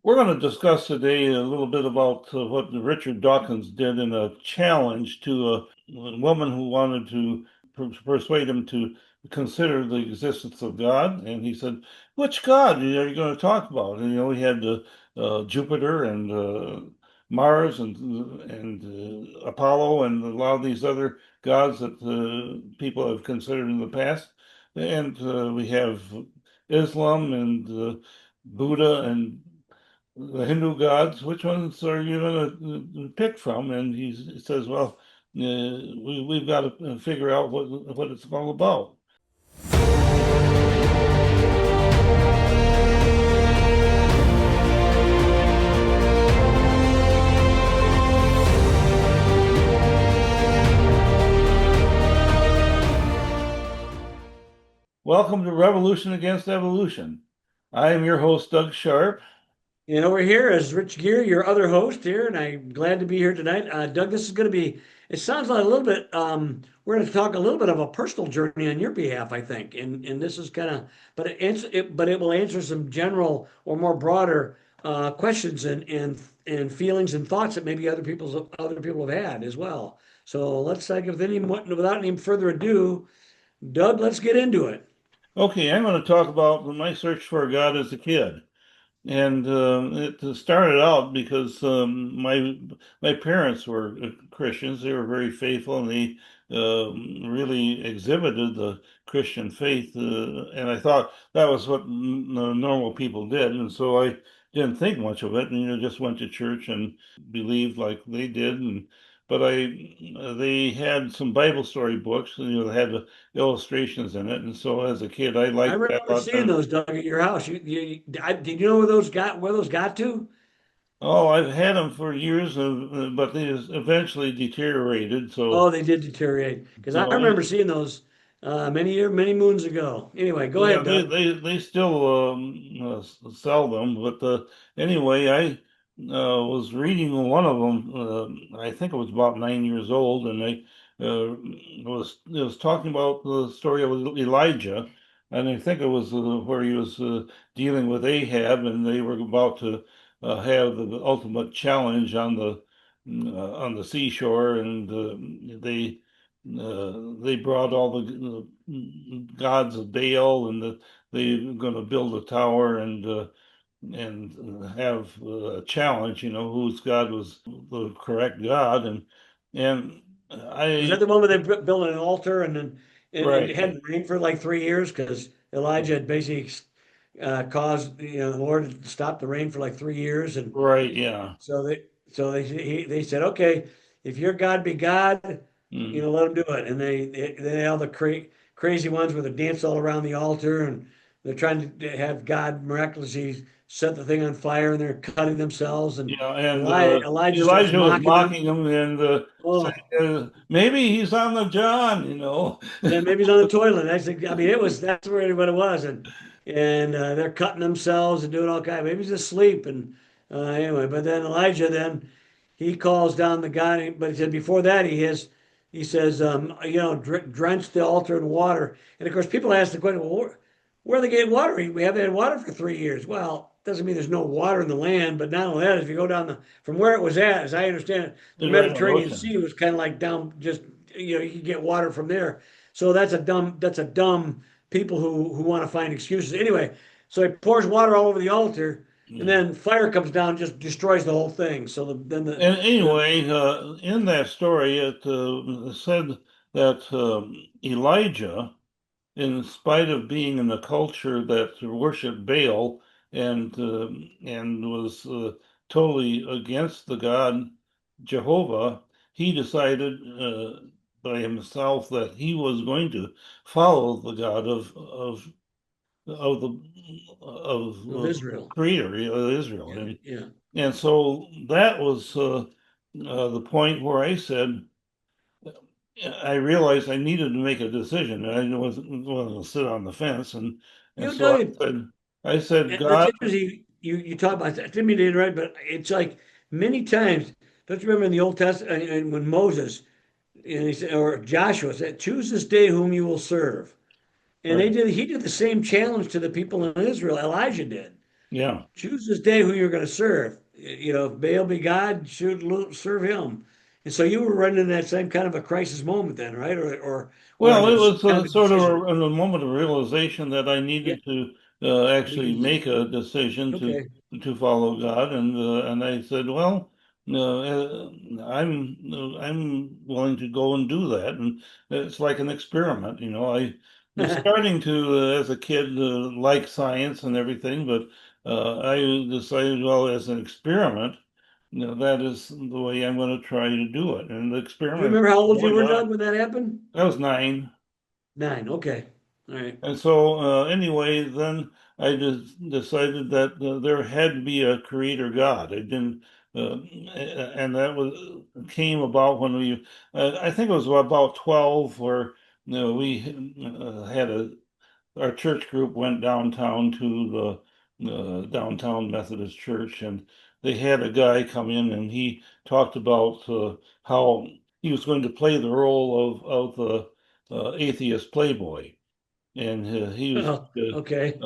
We're going to discuss today a little bit about what Richard Dawkins did in a challenge to a woman who wanted to persuade him to consider the existence of God. And he said, "Which God are you going to talk about?" And he had Jupiter and Mars and Apollo and a lot of these other gods that people have considered in the past. And we have Islam and Buddha and the Hindu gods, which ones are you going to pick from? And he says, well, we've got to figure out what it's all about. Welcome to Revolution Against Evolution. I am your host, Doug Sharp. And over here is Rich Gear, your other host here, and I'm glad to be here tonight. Doug, this is going to be, it sounds like a little bit, we're going to talk a little bit of a personal journey on your behalf, I think. And this is kind of, but it will answer some general or more broader questions and feelings and thoughts that maybe other people have had as well. So let's without any further ado, Doug, let's get into it. Okay, I'm going to talk about my search for a God as a kid. And it started out because my parents were Christians. They were very faithful, and they really exhibited the Christian faith. And I thought that was what normal people did, and so I didn't think much of it, and just went to church and believed like they did. And but they had some Bible story books, and they had illustrations in it, and so as a kid, I I liked that a remember lot seeing better. those, Doug, at your house. Did you know where those got to? Oh, I've had them for years, but they just eventually deteriorated. Oh, they did deteriorate because I So I, remember seeing those many moons ago. Anyway, go yeah, ahead, they Doug. they they still sell them. But anyway, I was reading one of them. I think it was about 9 years old, and I it was talking about the story of Elijah, and I think it was where he was dealing with Ahab, and they were about to have the ultimate challenge on the seashore, and they brought all the gods of Baal, and they're going to build a tower and have a challenge, whose God was the correct God, and Was I that the one where they built an altar and then it right, hadn't rained for like 3 years because Elijah had basically caused the Lord to stop the rain for like 3 years, and right, yeah. so they said, okay, if your God be God, Mm. let him do it. And they all the crazy ones where they dance all around the altar and they're trying to have God miraculously set the thing on fire and they're cutting themselves and Yeah, and Elijah starts Elijah was mocking them. mocking him and saying, Oh, maybe he's on the John. yeah, maybe he's on the toilet. I mean, that's really what it was, and they're cutting themselves and doing all kind. Maybe he's asleep, and anyway. But then Elijah, then he calls down the guy. But he said before that, he says, drench the altar in water. And of course, people ask the question, well, where are they getting water? We haven't had water for 3 years. Well, doesn't mean there's no water in the land, but not only that, if you go down from where it was at, as I understand it, the Right in the Mediterranean ocean. Sea was kind of like down, just you can get water from there. So that's a dumb people who want to find excuses. Anyway, so he pours water all over the altar, and Yeah. then fire comes down, just destroys the whole thing. So then And the anyway, in that story, it said that Elijah, in spite of being in a culture that worshiped Baal and was totally against the God Jehovah, he decided by himself that he was going to follow the God of the of of Israel. Creator Israel, Yeah, yeah. and so that was the point where I said. I realized I needed to make a decision. I wasn't going to sit on the fence, and so Doug, I said, that's God, interesting. You talk about that. I didn't mean to interrupt, but it's like many times. Don't you remember in the Old Testament and when Moses and he said, or Joshua said, "Choose this day whom you will serve." And right, he did the same challenge to the people in Israel. Elijah did. Yeah. Choose this day who you're going to serve. You know, if Baal be God, should serve him. And so you were running in that same kind of a crisis moment then, right? Or Well, it this was kind of a sort of decision. a moment of realization that I Yeah, needed to actually because make a decision okay. to follow God, and I said, well, I'm willing to go and do that, and it's like an experiment, you know. I was starting to, as a kid, like science and everything, but I decided, well, as an experiment, you know, that is the way I'm going to try to do it, and the Do you experiment remember how old you going were, on. Doug, when that happened? I was 9. 9. Okay. All right. And so, anyway, then I just decided that there had to be a creator God. I didn't, and that was came about when I think it was about 12, where we had our church group went downtown to the downtown Methodist church, and they had a guy come in, and he talked about how he was going to play the role of the atheist playboy, and he was Oh, okay.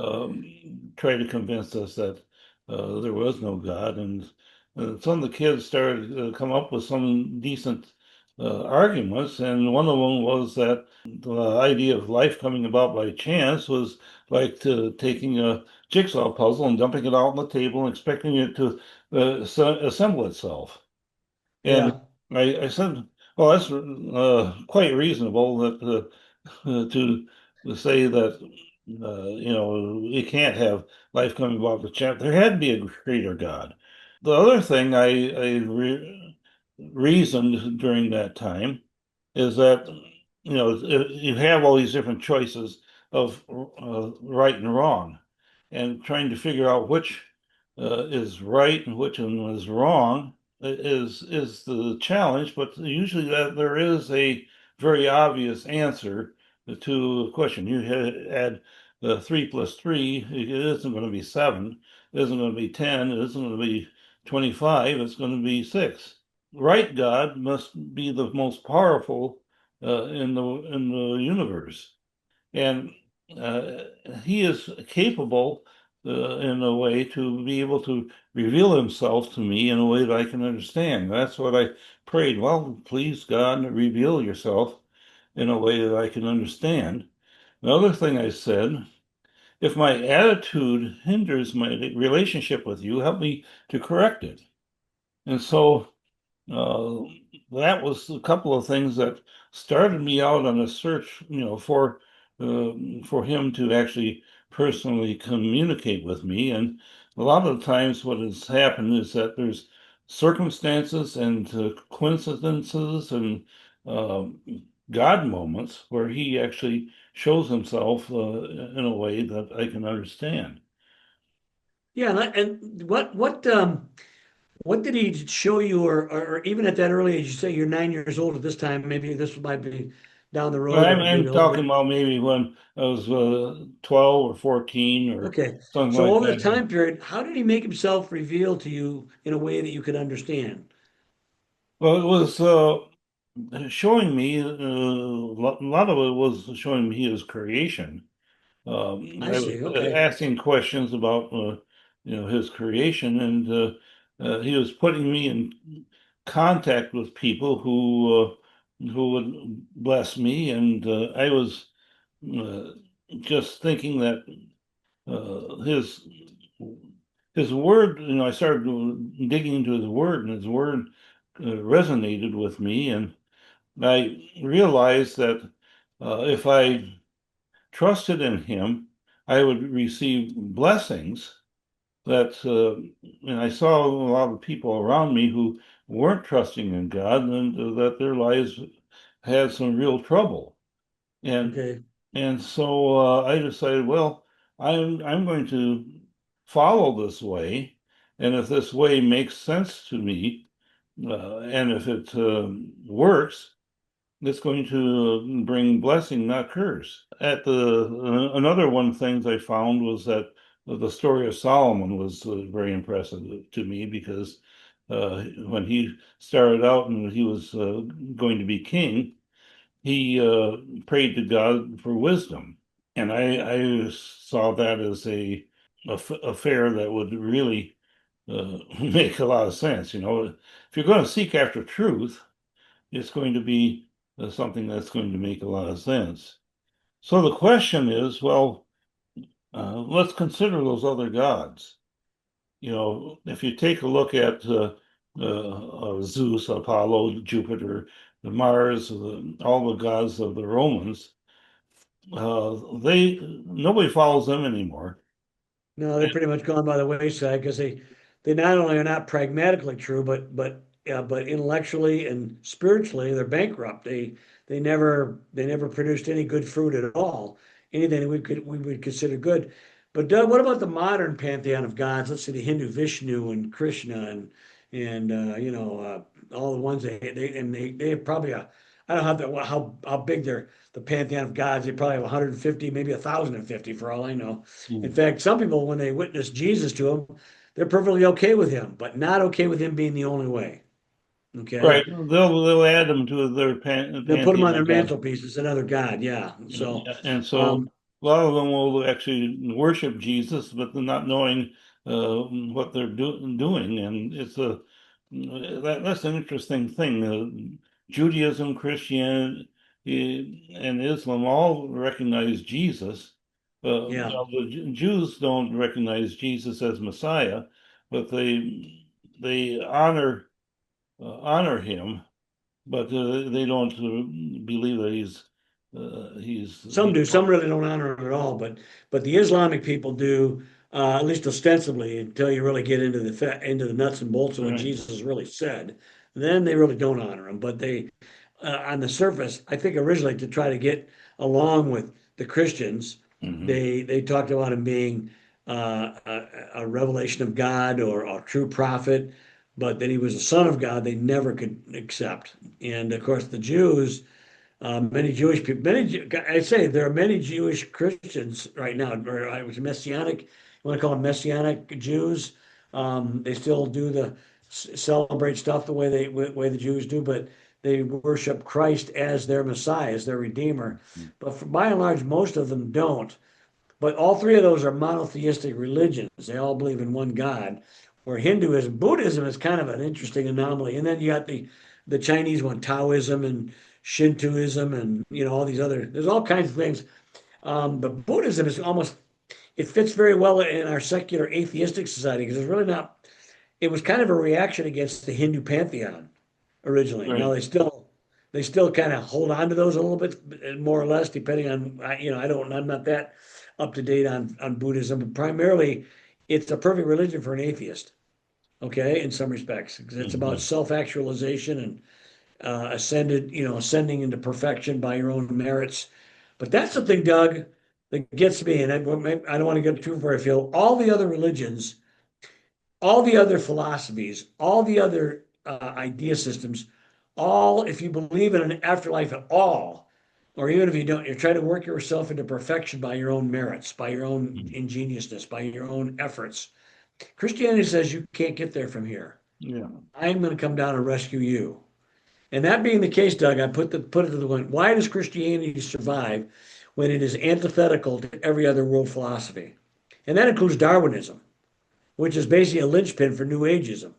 trying to convince us that there was no God. And some of the kids started to come up with some decent arguments, and one of them was that the idea of life coming about by chance was like taking a jigsaw puzzle and dumping it out on the table and expecting it to assemble itself. And Yeah. I said, well, that's quite reasonable that to say that you can't have life coming about the chance. There had to be a creator God. The other thing I reasoned during that time is that you have all these different choices of right and wrong, and trying to figure out which is right and which one is wrong is the challenge. But usually that there is a very obvious answer to a question. You add 3 plus 3, it isn't going to be 7, it isn't going to be 10, it isn't going to be 25, it's going to be 6. Right God must be the most powerful in the universe, and uh, he is capable in a way to be able to reveal himself to me in a way that I can understand. That's what I prayed. Well, please, God, reveal yourself in a way that I can understand. The other thing I said, if my attitude hinders my relationship with you, help me to correct it. And so uh, that was a couple of things that started me out on a search, uh, for him to actually personally communicate with me. And a lot of the times, what has happened is that there's circumstances and coincidences and uh, God moments where he actually shows himself in a way that I can understand. Yeah. And what did he show you, or even at that early age? You say you're 9 years old at this time. Maybe this might be down the Well, road, I'm, or maybe I'm a little bit. talking about maybe when I was 12 or 14 or Okay. something So like over the that. time period, how did he make himself reveal to you in a way that you could understand? Well, it was showing me, a lot of it was showing me his creation. I I was see. Okay. asking questions about, his creation, and he was putting me in contact with people who would bless me, and I was uh, just thinking that his word, I started digging into his word, and his word resonated with me, and I realized that if I trusted in him, I would receive blessings. That and I saw a lot of people around me who weren't trusting in God, and that their lives had some real trouble. And Okay. and so I decided, well, I'm going to follow this way, and if this way makes sense to me, and if it works, it's going to bring blessing, not curse. At the another one things I found was that the story of Solomon was very impressive to me, because when he started out and he was going to be king, he prayed to God for wisdom, and I saw that as affair that would really make a lot of sense. If you're going to seek after truth, it's going to be something that's going to make a lot of sense. So the question is, well, let's consider those other gods. If you take a look at Zeus, Apollo, Jupiter, Mars, all the gods of the Romans, they nobody follows them anymore. No, they're pretty much gone by the wayside because they not only are not pragmatically true, but intellectually and spiritually they're bankrupt. They never produced any good fruit at all. Anything we would consider good. But Doug, what about the modern pantheon of gods? Let's say the Hindu Vishnu and Krishna and all the ones they have probably I don't know how big the pantheon of gods. They probably have 150, maybe 1,050 for all I know. In Mm. fact, some people, when they witness Jesus to them, they're perfectly okay with him, but not okay with him being the only way. Right. Okay. They'll add them to their They'll put him pantheon on their of gods. mantelpiece as another god. Yeah. So, And so um, a lot of them will actually worship Jesus, but they're not knowing what they're doing. And that's an interesting thing. Judaism, Christianity, and Islam all recognize Jesus. yeah. Now the Jews don't recognize Jesus as Messiah, but they honor him, but they don't believe that Some he's do. Some really don't honor him at all. But the Islamic people do, at least ostensibly, until you really get into the nuts and bolts of what right. Jesus really said. Then they really don't honor him. But they, on the surface, I think originally to try to get along with the Christians, Hmm. they talked about him being a revelation of God or a true prophet, but that he was a son of God. They never could accept. And of course, the Jews. Many Jewish people, I say there are many Jewish Christians right now, or I was Messianic, you want to call them Messianic Jews. They still do celebrate stuff the way the Jews do, but they worship Christ as their Messiah, as their Redeemer. But by and large, most of them don't. But all three of those are monotheistic religions. They all believe in one God. Where Buddhism is kind of an interesting anomaly. And then you got the Chinese one, Taoism and Shintoism, and all these other. There's all kinds of things. But Buddhism is it fits very well in our secular atheistic society because it's really not. It was kind of a reaction against the Hindu pantheon originally. Now Right. they still kind of hold on to those a little bit more or less, depending on I'm not that up to date on Buddhism, but primarily it's a perfect religion for an atheist. Okay, in some respects, because it's about Hmm. self-actualization and ascending into perfection by your own merits. But that's the thing, Doug, that gets me, and I don't want to get too far afield. All the other religions, all the other philosophies, all the other idea systems, all, if you believe in an afterlife at all, or even if you don't, you're trying to work yourself into perfection by your own merits, by your own ingeniousness, by your own efforts. Christianity says you can't get there from here. Yeah. I'm going to come down and rescue you. And that being the case, Doug, I put it to the point. Why does Christianity survive when it is antithetical to every other world philosophy? And that includes Darwinism, which is basically a linchpin for New Ageism.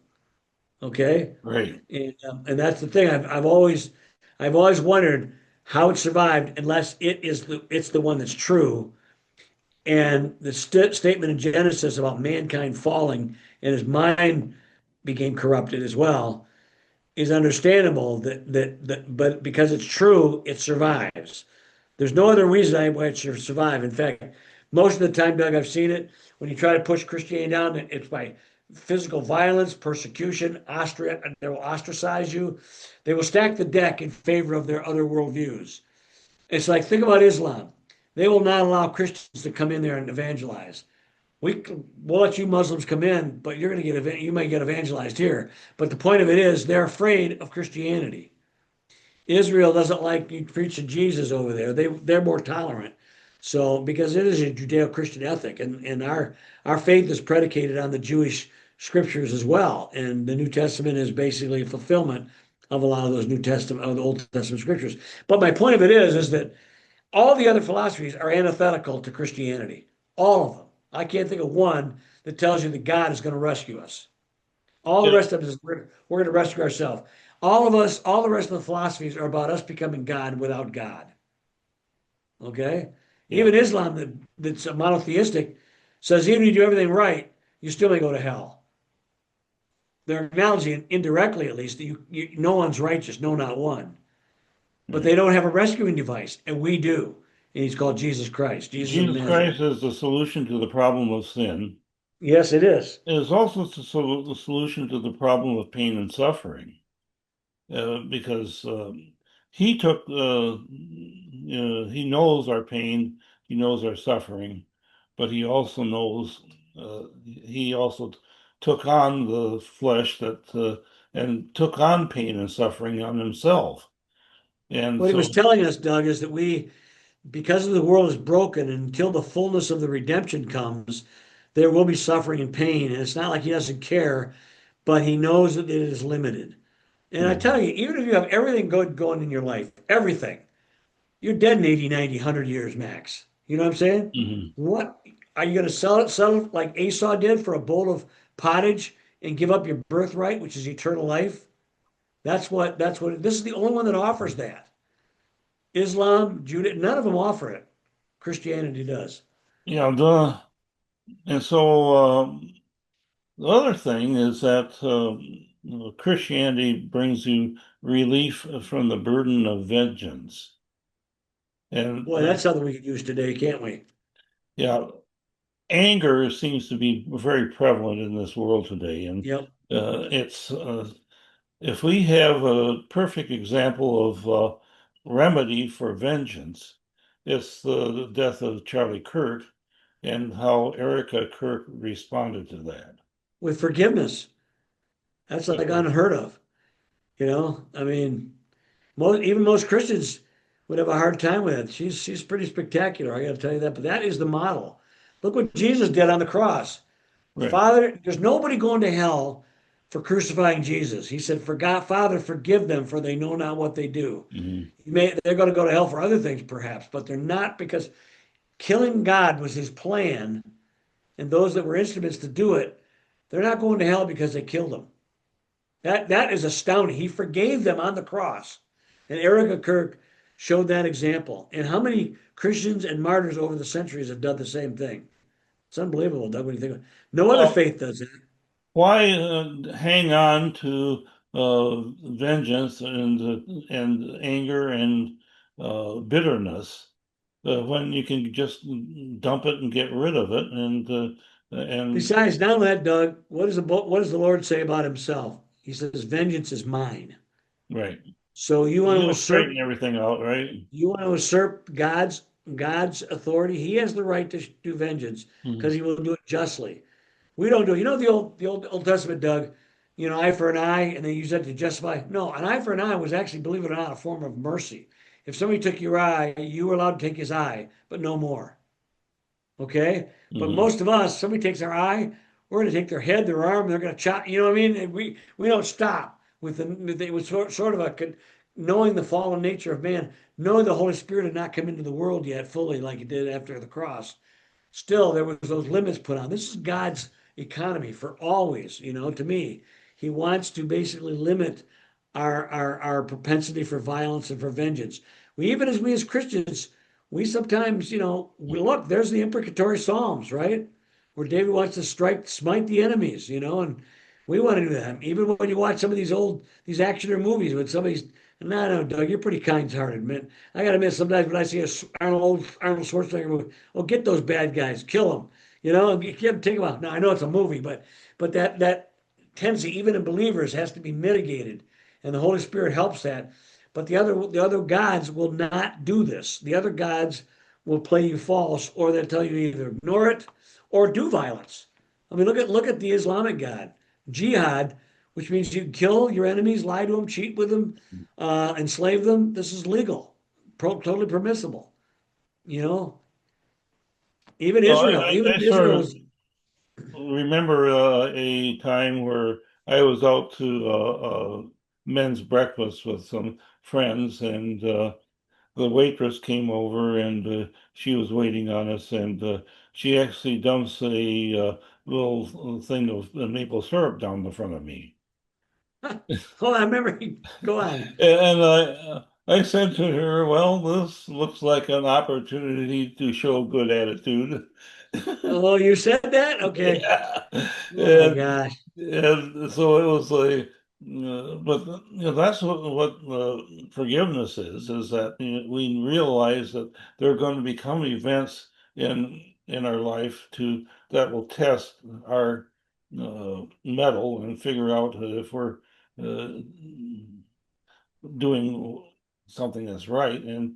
Okay, Right. and that's the thing. I've always wondered how it survived, unless it's the one that's true. And the statement in Genesis about mankind falling and his mind became corrupted as well is understandable. But because it's true, it survives. There's no other reason why it should survive. In fact, most of the time, Doug, I've seen it when you try to push Christianity down, it's by physical violence, persecution, they will ostracize you. They will stack the deck in favor of their other worldviews. It's like, think about Islam. They will not allow Christians to come in there and evangelize. We'll let you Muslims come in, but you may get evangelized here. But the point of it is, they're afraid of Christianity. Israel doesn't like you preaching Jesus over there. They're more tolerant. So because it is a Judeo-Christian ethic, and our faith is predicated on the Jewish scriptures as well, and the New Testament is basically a fulfillment of a lot of those the Old Testament scriptures. But my point of it is that all the other philosophies are antithetical to Christianity, all of them. I can't think of one that tells you that God is going to rescue us. All the Yeah, rest of us, we're going to rescue ourselves. All of us, all the rest of the philosophies are about us becoming God without God. Okay? yeah. Even Islam, that's monotheistic, says even if you do everything right, you still may go to hell. They're acknowledging indirectly, at least, that no one's righteous, no, not one. But Right. they don't have a rescuing device, and we do. And he's called Jesus Christ, Jesus of Jesus Nazareth. Christ is the solution to the problem of sin. Yes, it is. It is also the solution to the problem of pain and suffering, because he took, he knows our pain, he knows our suffering, but he also took on the flesh and took on pain and suffering on himself. And What he was so, telling us, Doug, is that because the world is broken, and until the fullness of the redemption comes, there will be suffering and pain. And it's not like he doesn't care, but he knows that it is limited. And I tell mhm, you, even if you have everything good going in your life, everything, you're dead in 80, 90, 100 years max. You know what I'm saying? mhm. What are you going to settle like Esau did for a bowl of pottage and give up your birthright, which is eternal life? That's what this is the only one that offers that. Islam, Judah, none of them offer it. Christianity does. Yeah, and so the other thing is that Christianity brings you relief from the burden of vengeance. And Boy, that's something we could use today, can't we? yeah, anger seems to be very prevalent in this world today. And Yep. it's if we have a perfect example of remedy for vengeance, it's the death of Charlie Kirk and how Erica Kirk responded to that. With forgiveness. That's like unheard of. I mean, even most Christians would have a hard time with it. She's pretty spectacular. I got to tell you that. But that is the model. Look what Jesus did on the cross. Right. Father, there's nobody going to hell for crucifying Jesus. He said, "For God, Father, forgive them, for they know not what they do." Mhm. They're going to go to hell for other things, perhaps, but they're not, because killing God was his plan, and those that were instruments to do it, they're not going to hell because they killed him. That is astounding. He forgave them on the cross. And Erica Kirk showed that example. And how many Christians and martyrs over the centuries have done the same thing? It's unbelievable, Doug, when you think of it. No other Well, faith does that. why hang on to vengeance and anger and bitterness when you can just dump it and get rid of it and Besides, not only that, Doug, what does the Lord say about himself? He says, "Vengeance is mine." right. So He'll straighten everything out, right? you want to usurp God's authority? He has the right to do vengeance because Mhm. he will do it justly. We don't do it. You know the Old Testament, Doug, eye for an eye, and they use that to justify. No, an eye for an eye was actually, believe it or not, a form of mercy. If somebody took your eye, you were allowed to take his eye, but no more. Okay? But Mhm. most of us, somebody takes our eye, we're going to take their head, their arm, they're going to chop. You know what I mean? And we don't stop it was sort of knowing the fallen nature of man, knowing the Holy Spirit had not come into the world yet fully like it did after the cross. Still, there was those limits put on. This is God's economy for always. To me, He wants to basically limit our propensity for violence and for vengeance. We as Christians, we sometimes, we look. There's the imprecatory Psalms, right, where David wants to smite the enemies, and we want to do that. Even when you watch some of these action movies, when somebody's, no, Doug, you're pretty kind-hearted, man. I gotta admit, sometimes when I see Arnold Schwarzenegger movie, oh, get those bad guys, kill them, and take them out. Now I know it's a movie, but that tendency, even in believers, has to be mitigated, and the Holy Spirit helps that. But the other gods will not do this. The other gods will play you false, or they'll tell you to either ignore it or do violence. I mean, look at the Islamic God, jihad, which means you kill your enemies, lie to them, cheat with them, enslave them. This is legal, totally permissible. You know, even Well, Israel, even I sort Israel of is. remember a time where I was out to men's breakfast with some friends, and the waitress came over and she was waiting on us, and she actually dumps a little thing of maple syrup down the front of me. Oh, I remember. Go on. And I said to her, "Well, this looks like an opportunity to show good attitude." Oh, you said that? Okay. Yeah, Oh my and gosh. so it was like, but that's what forgiveness is that we realize that there are going to become events in our life to that will test our mettle and figure out if we're uh, doing something that's right. And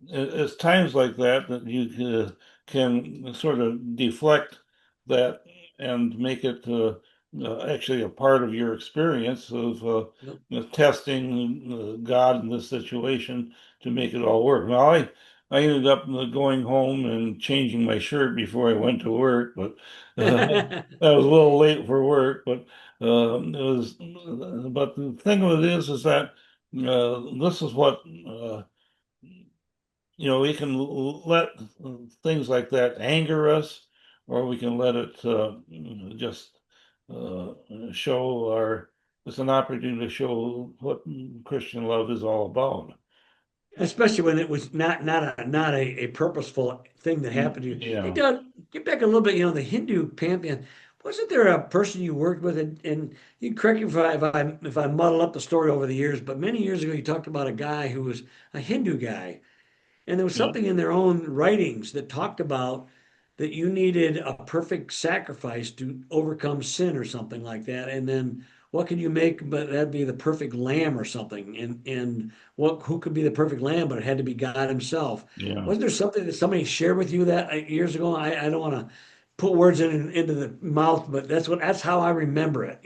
it's times like that that you can sort of deflect that and make it actually a part of your experience of Yep. testing God in this situation to make it all work. Now, I ended up going home and changing my shirt before I went to work, but I was a little late for work. But it was. But the thing of it is that this is what we can let things like that anger us, or we can let it just uh, show our. It's an opportunity to show what Christian love is all about. Especially when it was not a purposeful thing that happened to you. Hey, Yeah, Doug, get back a little bit. The Hindu pantheon. Wasn't there a person you worked with, and you correct me if I muddle up the story over the years, but many years ago you talked about a guy who was a Hindu guy, and there was yeah, something in their own writings that talked about that you needed a perfect sacrifice to overcome sin or something like that. And then what could you make, but that'd be the perfect lamb or something. And who could be the perfect lamb, but it had to be God himself. yeah. Wasn't there something that somebody shared with you that years ago? I don't want to put words into the mouth, but that's how I remember it.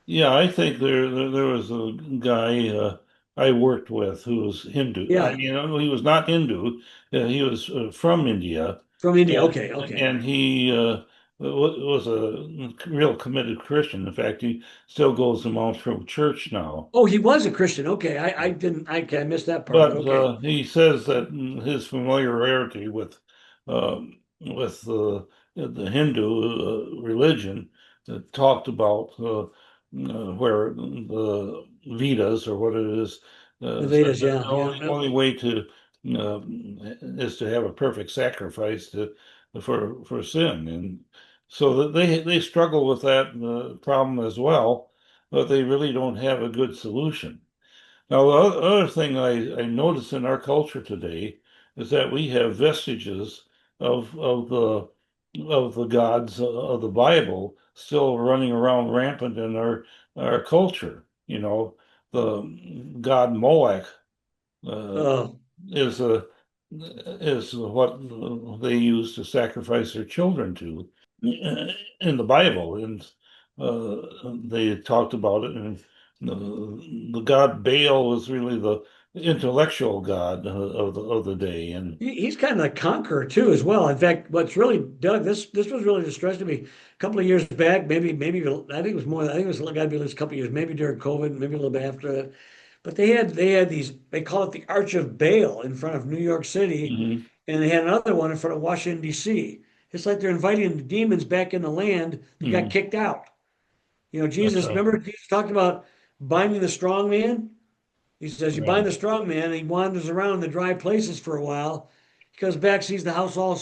Yeah, I think there was a guy I worked with who was Hindu. I Yeah, mean, he was not Hindu. He was from India, from India. and, Okay, okay. and he was a real committed Christian. In fact, he still goes to Mount From Church now. Oh, he was a Christian. Okay, I didn't I missed that part, but But okay. he says that his familiarity with the Hindu religion talked about where the Vedas or what it is The said Vedas, that yeah, the yeah, only yeah. only way to uh, is to have a perfect sacrifice for sin, and so that they struggle with that problem as well, but they really don't have a good solution. Now, the other thing I notice in our culture today is that we have vestiges of the gods of the Bible still running around rampant in our culture. The god Molech uh, Oh, is a is what they use to sacrifice their children to in the Bible, and they talked about it. And the god Baal was really the intellectual god of the day, and he's kind of the conqueror too, as well. In fact, what's really Doug, this was really distressing to me. A couple of years back, maybe I think it was more. I think it was got to be at least a couple of years, maybe during COVID, maybe a little bit after that. But they had these. They call it the Arch of Baal in front of New York City, Mhm. and they had another one in front of Washington D.C. It's like they're inviting the demons back in the land that got Mhm. kicked out. That's Jesus. right. Remember, Jesus talked about binding the strong man. He says, you Right. bind the strong man, and he wanders around the dry places for a while. He comes back, sees the house all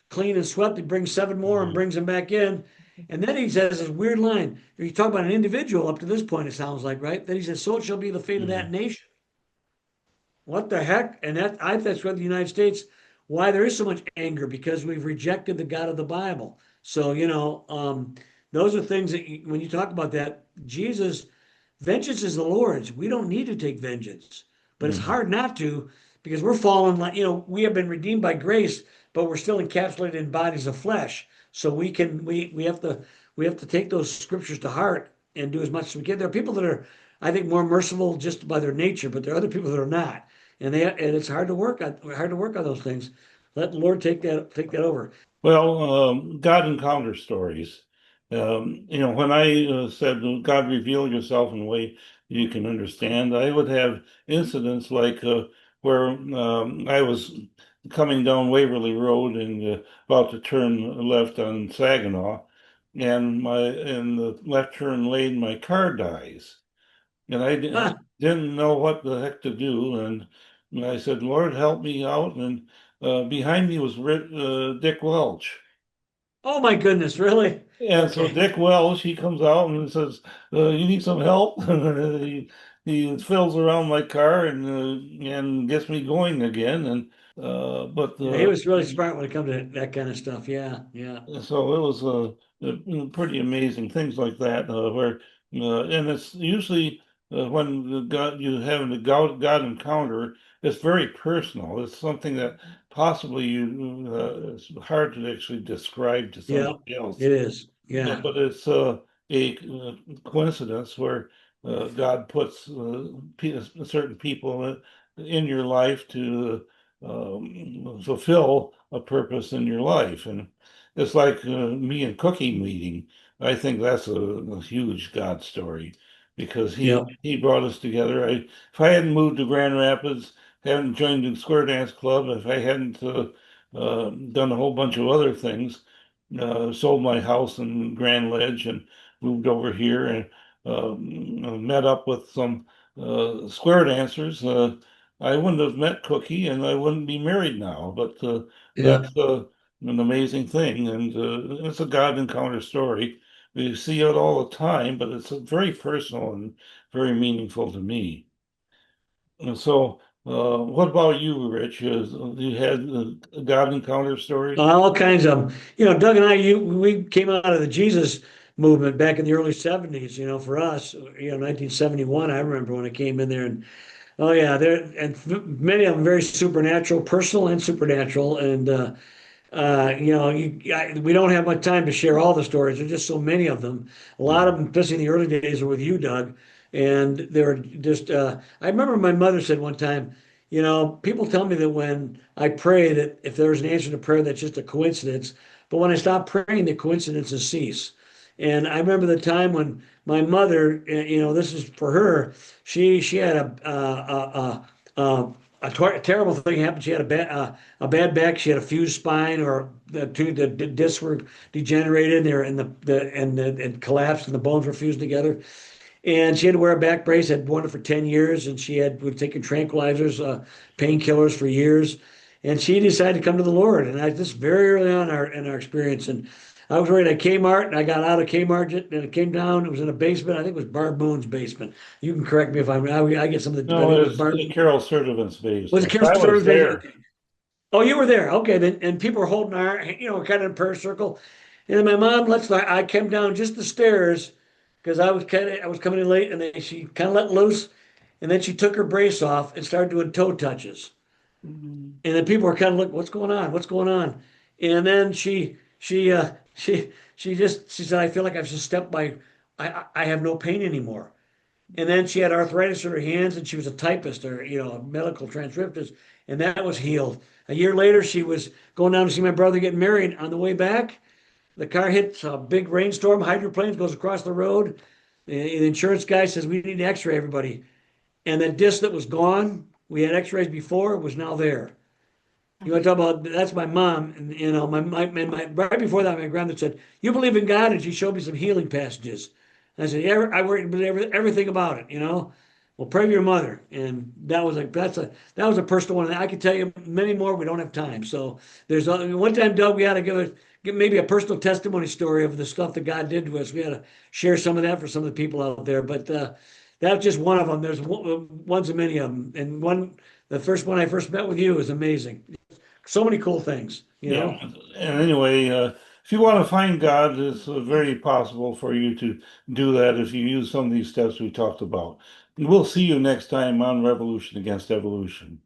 clean and swept. He brings seven more and Mhm. brings them back in. And then he says this weird line. You talk about an individual up to this point, it sounds like, right? Then he says, so it shall be the fate of that Mhm. nation. What the heck? And that's what the United States, why there is so much anger, because we've rejected the God of the Bible. So, those are things that when you talk about that, Jesus, vengeance is the Lord's. We don't need to take vengeance, but it's Mhm. hard not to because we're fallen like, we have been redeemed by grace, but we're still encapsulated in bodies of flesh. So we have to take those scriptures to heart and do as much as we can. There are people that are, I think, more merciful just by their nature, but there are other people that are not, and it's hard to work on those things. Let the Lord take that over. Well, God encounter stories. When I said, God reveal yourself in a way you can understand, I would have incidents like where I was coming down Waverly Road and about to turn left on Saginaw, and my in the left turn lane my car dies, and didn't know what the heck to do, and I said, "Lord, help me out," and behind me was Dick Welch. Oh my goodness, really? And so Okay. Dick Welch, he comes out and says, "You need some help?" And he fills around my car and gets me going again. And but Yeah, he was really smart when it comes to that kind of stuff. Yeah, yeah, so it was pretty amazing things like that where and it's usually when the God you have the God encounter, it's very personal. It's something that possibly it's hard to actually describe to yeah. somebody else. It is. Yeah, Yeah, but it's a coincidence where God puts certain people in your life to fulfill a purpose in your life. And it's like me and Cookie meeting. I think that's a huge God story because yeah, he brought us together. If I hadn't moved to Grand Rapids, hadn't joined the Square Dance Club, if I hadn't done a whole bunch of other things, sold my house in Grand Ledge and moved over here and met up with some square dancers. I wouldn't have met Cookie and I wouldn't be married now, but yeah. that's an amazing thing. And it's a God encounter story. We see it all the time, but it's very personal and very meaningful to me. And so, what about you, Rich? You had a God encounter story? All kinds of them. Doug and I, we came out of the Jesus movement back in the early 70s. For us, 1971. I remember when I came in there, and oh yeah, many of them very supernatural, personal and supernatural, and we don't have much time to share all the stories. There's just so many of them. A lot Yeah. of them, especially in the early days, were with you, Doug. And they were just, I remember my mother said one time, people tell me that when I pray, that if there's an answer to prayer, that's just a coincidence. But when I stop praying, the coincidences cease. And I remember the time when my mother, this is for her, she had a terrible thing happen. She had a bad back. She had a fused spine, or the discs were degenerated there, and collapsed, and the bones were fused together. And she had to wear a back brace. Had worn it for 10 years, and she had was taking tranquilizers, painkillers for years. And she decided to come to the Lord. And I just very early on in our experience, and I was working at Kmart, and I got out of Kmart, and it came down. It was in a basement. I think it was Barb Moon's basement. You can correct me if I get some of the. I No, think it it was was Barb. Carol Sertivant's Was it basement. Carol I was Storm's basement? there. Okay. Oh, you were there. Okay, then, and people were holding our, kind of in a prayer circle. And then my mom I came down just the stairs because I was coming in late, and then she kind of let loose, and then she took her brace off and started doing toe touches. Mhm. And then people were kind of looking, what's going on? What's going on? And then she said, I feel like I've just stepped my, I have no pain anymore. And then she had arthritis in her hands, and she was a typist, or a medical transcriptist, and that was healed. A year later, she was going down to see my brother get married. On the way back, the car hits a big rainstorm, hydroplanes, goes across the road. The insurance guy says, we need to x-ray everybody. And the disc that was gone, we had x-rays before, was now there. You want to talk about, that's my mom, and right before that, my grandmother said, "You believe in God?" And she showed me some healing passages. And I said, "Yeah, I worry about everything about it. Well, pray for your mother." And that was a personal one. And I could tell you many more. We don't have time. So one time, Doug, we had to give maybe a personal testimony story of the stuff that God did to us. We had to share some of that for some of the people out there. But that was just one of them. There's ones of many of them. And the first one I first met with you was amazing. So many cool things. Yeah. And anyway, if you want to find God, it's very possible for you to do that if you use some of these steps we talked about. And we'll see you next time on Revolution Against Evolution.